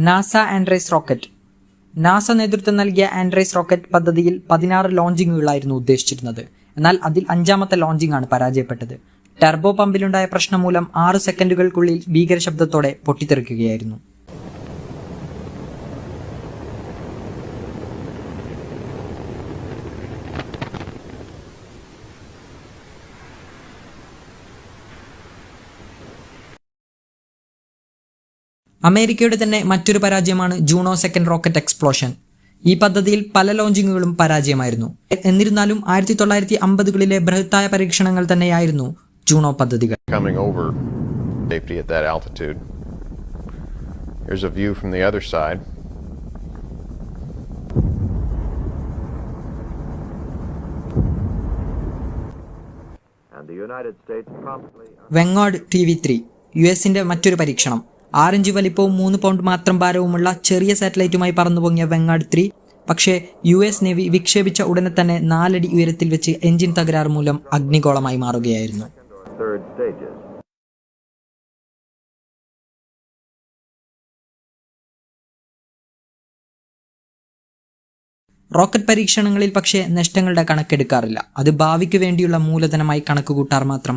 NASA Andres rocket. NASA നേതൃത്വം നൽകിയ Andres rocket പദ്ധതിയിൽ 16 ലോഞ്ചിങ്ങുകളായിരുന്നു ഉദ്ദേശിച്ചിരുന്നത്. എന്നാൽ അതിൽ 5ാമത്തെ ലോഞ്ചിങ് ആണ് പരാജയപ്പെട്ടത്. ടർബോ പമ്പിലുണ്ടായ പ്രശ്നം മൂലം 6 സെക്കൻഡുകൾക്കുള്ളിൽ ഭീകര ശബ്ദത്തോടെ പൊട്ടിത്തെറിക്കുകയായിരുന്നു. അമേരിക്കയുടെ തന്നെ മറ്റൊരു പരാജയമാണ് ജൂണോ സെക്കൻഡ് റോക്കറ്റ് എക്സ്പ്ലോഷൻ. ഈ പദ്ധതിയിൽ പല ലോഞ്ചിങ്ങുകളും പരാജയമായിരുന്നു. എന്നിരുന്നാലും 1950കളിലെ ബൃഹത്തായ പരീക്ഷണങ്ങൾ തന്നെയായിരുന്നു ജൂണോ പദ്ധതികൾ. വെങ്ങാഡ് TV-3 US-ന്റെ മറ്റൊരു പരീക്ഷണം. 6 ഇഞ്ച് വലിപ്പവും 3 പൗണ്ട് മാത്രം ഭാരവുമുള്ള ചെറിയ സാറ്റലൈറ്റുമായി പറന്നുപൊങ്ങിയ വെങ്ങാഡ് 3 പക്ഷേ US നേവി വിക്ഷേപിച്ച ഉടനെ തന്നെ 4 അടി ഉയരത്തിൽ വെച്ച് എഞ്ചിൻ തകരാറ് മൂലം അഗ്നിഗോളമായി മാറുകയായിരുന്നു. റോക്കറ്റ് പരീക്ഷണങ്ങളിൽ പക്ഷേ നഷ്ടങ്ങളുടെ കണക്കെടുക്കാറില്ല. അത് ഭാവിക്ക് വേണ്ടിയുള്ള മൂലധനമായി കണക്കുകൂട്ടാർ മാത്രമാണ്.